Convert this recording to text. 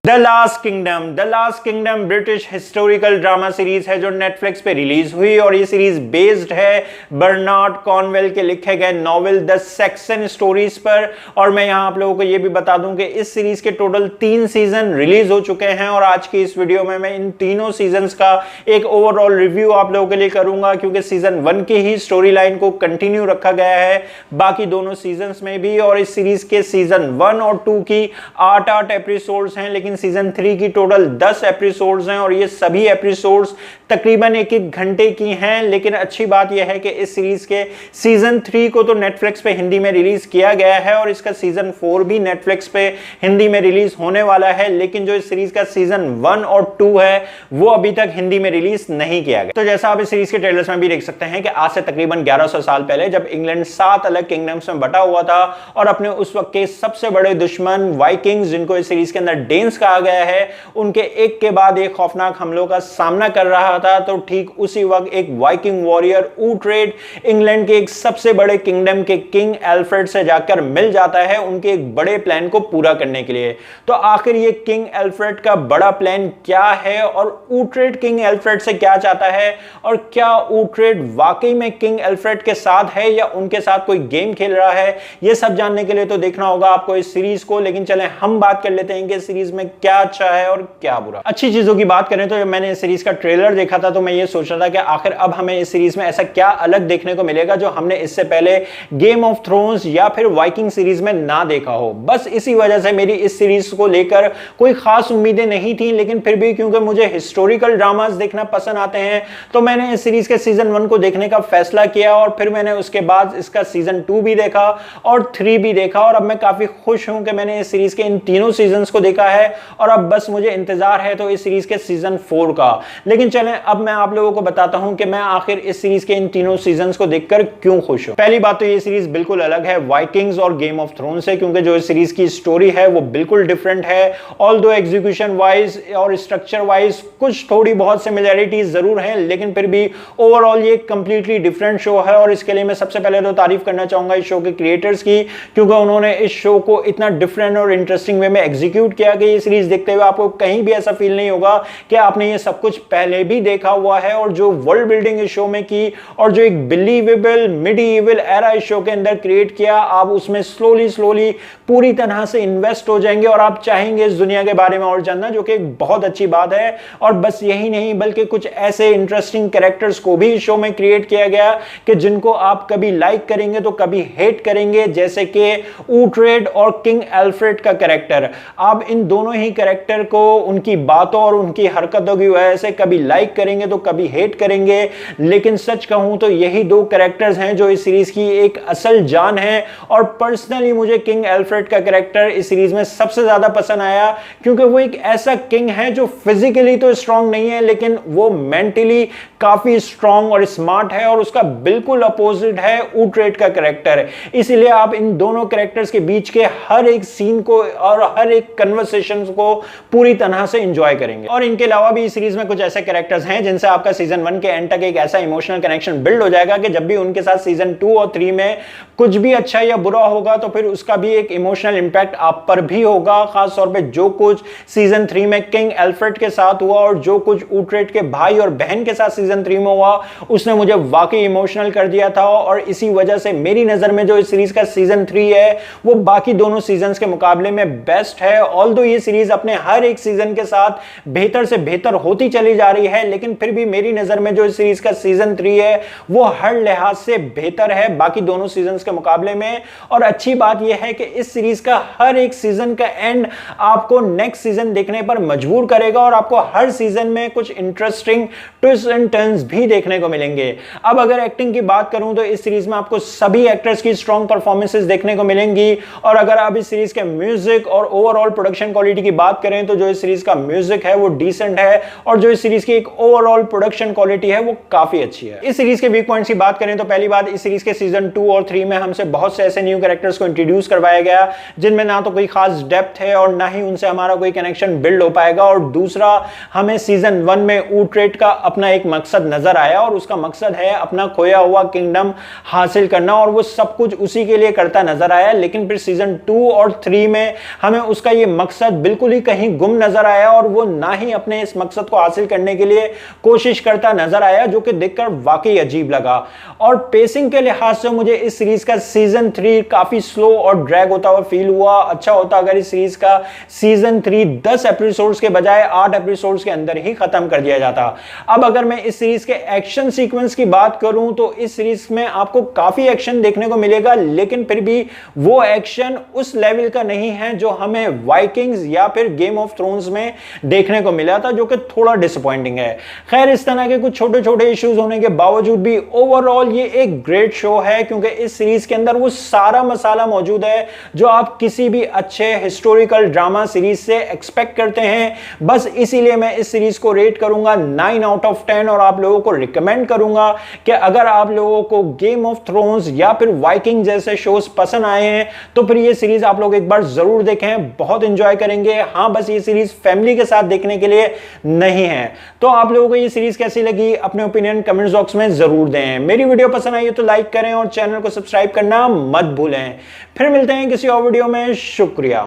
The last kingdom British historical drama series है जो Netflix पे रिलीज हुई और ये सीरीज बेस्ड है बर्नार्ड कॉर्नवेल के लिखे गए नॉवेल द सैक्सन स्टोरीज पर। और मैं यहां आप लोगों को ये भी बता दूं कि इस सीरीज के टोटल 3 सीजन रिलीज हो चुके हैं और आज की इस वीडियो में मैं इन तीनों सीजन्स का एक ओवरऑल रिव्यू आप लोगों के लिए करूंगा, क्योंकि सीजन 1 की ही स्टोरी लाइन को कंटिन्यू रखा गया है बाकी दोनों सीजन्स में भी। और इस सीरीज के सीजन 1 और 2 की 8 एपिसोड्स हैं, लेकिन सीजन 3 की टोटल 10 एपिसोड्स हैं और ये सभी एपिसोड्स तकरीबन 1-1 घंटे की हैं। लेकिन अच्छी बात यह है कि इस सीरीज के सीजन 3 को तो नेटफ्लिक्स पे हिंदी में रिलीज किया गया है और इसका सीजन 4 भी नेटफ्लिक्स पे हिंदी में रिलीज होने वाला है, लेकिन जो इस सीरीज का सीजन 1 और 2 है वो अभी तक हिंदी में रिलीज नहीं किया गया। तो जैसा आप इस सीरीज के ट्रेलर्स में भी देख सकते हैं कि आज से तकरीबन 1100 साल पहले जब इंग्लैंड 7 अलग किंगडम्स में बटा हुआ था और अपने उस वक्त के सबसे बड़े दुश्मन वाइकिंग्स, जिनको इस सीरीज के अंदर डेन्स कहा गया है, उनके एक के बाद एक खौफनाक हमलों का सामना कर रहा था, तो ठीक उसी वक्त एक वाइकिंग वॉरियर ऊट्रेड इंग्लैंड के एक सबसे बड़े किंगडम के किंग एल्फ्रेड से जाकर मिल जाता है उनके एक बड़े प्लान को पूरा करने के लिए। तो आखिर ये किंग एल्फ्रेड का बड़ा प्लान क्या है और ऊट्रेड किंग एल्फ्रेड से क्या चाहता है और क्या ऊट्रेड वाकई में किंग एल्फ्रेड के साथ है या उनके साथ कोई गेम खेल रहा है, ये सब जानने के लिए तो देखना होगा आपको इस सीरीज को। लेकिन चलें हम बात कर लेते हैं कि इस सीरीज में क्या अच्छा है और क्या बुरा। अच्छी चीजों की बात करें तो जब मैंने इस सीरीज का ट्रेलर देखा था तो मैं ये सोच रहा था कि आखिर अब हमें इस सीरीज में ऐसा क्या अलग देखने को मिलेगा जो हमने इससे पहले गेम ऑफ थ्रोन्स या फिर वाइकिंग सीरीज में ना देखा हो। बस इसी वजह से मेरी इस सीरीज को लेकर कोई खास उम्मीदें नहीं थी, लेकिन फिर भी क्योंकि मुझे हिस्टोरिकल ड्रामास देखना पसंद आते हैं तो मैंने इस सीरीज के सीजन 1 को देखने का फैसला किया और फिर मैंने उसके बाद इसका सीजन 2 भी देखा और 3 भी देखा और अब मैं काफी खुश हूं कि मैंने इस सीरीज के इन तीनों सीजन्स को देखा है और अब बस मुझे इंतजार है तो इस सीरीज के सीजन 4 का। लेकिन चलें अब मैं आप लोगों को बताता हूं कि मैं आखिर इस सीरीज के इन तीनों सीजन्स को देखकर क्यों खुश हूं। पहली बात तो ये सीरीज बिल्कुल अलग है वाइकिंग्स और गेम ऑफ थ्रोन्स से, क्योंकि जो इस सीरीज की स्टोरी है वो बिल्कुल डिफरेंट है। ऑल्दो एग्जीक्यूशन वाइज और स्ट्रक्चर वाइज कुछ थोड़ी बहुत सिमिलैरिटीज जरूर हैं, लेकिन फिर भी ओवरऑल ये कंप्लीटली डिफरेंट शो है। और इसके लिए मैं सबसे पहले तो तारीफ करना चाहूंगा इस शो के क्रिएटर्स की, क्योंकि उन्होंने इस शो को इतना डिफरेंट और इंटरेस्टिंग वे में एग्जीक्यूट किया कि ये सीरीज देखते हुए आपको कहीं भी ऐसा फील नहीं होगा कि आपने ये सब कुछ पहले भी देखा हुआ है। और जो वर्ल्ड बिल्डिंग इस शो में की और जो एक बिलीवेबल मिडीवल एरा इस शो के अंदर क्रिएट किया, आप उसमें स्लोली पूरी तरह से इन्वेस्ट हो जाएंगे और आप चाहेंगे इस दुनिया के बारे में और जानना, जो कि एक बहुत अच्छी बात है। और बस यही नहीं बल्कि कुछ ऐसे इंटरेस्टिंग कैरेक्टर्स को भी इस शो में क्रिएट किया गया कि जिनको आप कभी लाइक करेंगे तो कभी हेट करेंगे, जैसे कि ऊट्रेड और किंग एल्फ्रेड का कैरेक्टर। आप इन दोनों ही कैरेक्टर को उनकी बातों और उनकी हरकतों की वजह से कभी लाइक करेंगे तो कभी हेट करेंगे, लेकिन सच कहूं तो यही 2 कैरेक्टर्स हैं जो इस सीरीज की एक असल जान है। और पर्सनली मुझे किंग एल्फ्रेड का कैरेक्टर इस सीरीज में सबसे ज्यादा पसंद आया, क्योंकि वो एक ऐसा किंग है जो फिजिकली तो स्ट्रांग नहीं है लेकिन वो मेंटली काफी स्ट्रांग और स्मार्ट है, और उसका बिल्कुल अपोजिट है ऊट्रेड का कैरेक्टर। इसीलिए आप इन दोनों कैरेक्टर्स के बीच के हर एक सीन को और हर एक कन्वर्सेशन को पूरी तरह से एंजॉय करेंगे। और इनके अलावा भी इस सीरीज में कुछ ऐसे कैरेक्टर्स हैं जिनसे आपका सीजन 1 के एंड तक एक ऐसा इमोशनल कनेक्शन बिल्ड हो जाएगा कि जब भी उनके साथ सीजन 2 और 3 में कुछ भी अच्छा या बुरा होगा तो फिर उसका भी एक इमोशनल इंपैक्ट आप पर भी होगा। खास तौर पे जो कुछ सीजन 3 में किंग एल्फ्रेड के साथ हुआ और जो कुछ ऊट्रेड के भाई और बहन के साथ सीजन 3 में हुआ, उसने मुझे वाकई इमोशनल कर दिया था। और इसी वजह से मेरी नजर में जो इस सीरीज का सीजन 3 है वो बाकी दोनों सीजन्स के मुकाबले में बेस्ट है। ऑल्दो ये सीरीज अपने हर एक सीजन के साथ बेहतर से बेहतर होती चली जा रही है, लेकिन फिर भी मेरी नजर में जो इस सीरीज का सीजन 3 है वो हर लिहाज से बेहतर है बाकी दोनों सीजन्स के मुकाबले में। और अच्छी बात यह है कि इस सीरीज का हर एक सीजन का एंड आपको नेक्स्ट सीजन देखने पर मजबूर करेगा और आपको हर सीजन में कुछ इंटरेस्टिंग ट्विस्ट एंड टर्न्स भी देखने को मिलेंगे। अब अगर एक्टिंग की बात करूं तो इस सीरीज में आपको सभी एक्टर्स की स्ट्रॉन्ग परफॉर्मेंसेस देखने को मिलेंगी। और अगर आप इस सीरीज के म्यूजिक और ओवरऑल प्रोडक्शन क्वालिटी की बात करें तो जो इस सीरीज का म्यूजिक है वो डिसेंट है और जो इस सीरीज की एक ओवरऑल प्रोडक्शन क्वालिटी है वो काफी अच्छी है। इस सीरीज के वीक पॉइंट्स की बात करें तो पहली बात, इस सीरीज के सीजन 2 और 3 में हमसे बहुत से ऐसे न्यू कैरेक्टर्स को इंट्रोड्यूस करवाया गया जिनमें ना तो कोई खास डेप्थ है और ना ही उनसे हमारा कोई कनेक्शन बिल्ड हो पाएगा। और दूसरा, हमें सीजन 1 में ऊट्रेड का अपना एक मकसद नजर आया और उसका मकसद है अपना खोया हुआ किंगडम हासिल करना और वो सब कुछ उसी के लिए करता नजर आया। लेकिन फिर सीजन 2 और 3 में हमें उसका ये मकसद बिल्कुल ही कहीं गुम नजर आया और वो ना ही अपने इस मकसद को हासिल करने के लिए कोशिश करता नजर आया, जो कि देखकर वाकई अजीब लगा। और पेसिंग के लिहाज से मुझे इस सीरीज का सीजन 3 काफी स्लो और ड्रैग होता हुआ फील हुआ। अच्छा होता अगर इस सीरीज का सीजन 3 10 एपिसोड्स के बजाय 8 एपिसोड्स के अंदर ही खत्म कर दिया जाता। अब अगर मैं इस सीरीज के एक्शन सीक्वेंस की बात करूं तो इस सीरीज में आपको काफी एक्शन देखने को मिलेगा, लेकिन फिर भी वो एक्शन उस लेवल का नहीं है जो हमें वाइकिंग्स या फिर गेम ऑफ थ्रोन्स में देखने को मिला था, जो कि थोड़ा डिसअपॉइंटिंग है। खैर, इस तरह के कुछ छोटे छोटे इश्यूज होने के बावजूद भी ओवरऑल ये एक ग्रेट शो है, क्योंकि इस सीरीज के अंदर वो सारा मसाला मौजूद है जो आप किसी भी अच्छे हिस्टोरिकल ड्रामा सीरीज से एक्सपेक्ट करते हैं। बस इसीलिए मैं इस सीरीज को रेट करूंगा 9 आउट ऑफ 10 और आप लोगों को रिकमेंड करूंगा कि अगर आप लोगों को गेम ऑफ थ्रोन्स या फिर वाइकिंग जैसे शोज पसंद आए हैं तो फिर ये सीरीज आप लोग एक बार जरूर देखें, बहुत एंजॉय करेंगे। हाँ, बस ये सीरीज फैमिली के साथ देखने के लिए नहीं है। तो आप लोगों को ये सीरीज कैसी लगी अपने ओपिनियन कमेंट्स बॉक्स में जरूर दें। मेरी वीडियो पसंद आई है तो लाइक करें और चैनल को सब्सक्राइब करना मत भूलें। फिर मिलते हैं किसी और वीडियो में। शुक्रिया।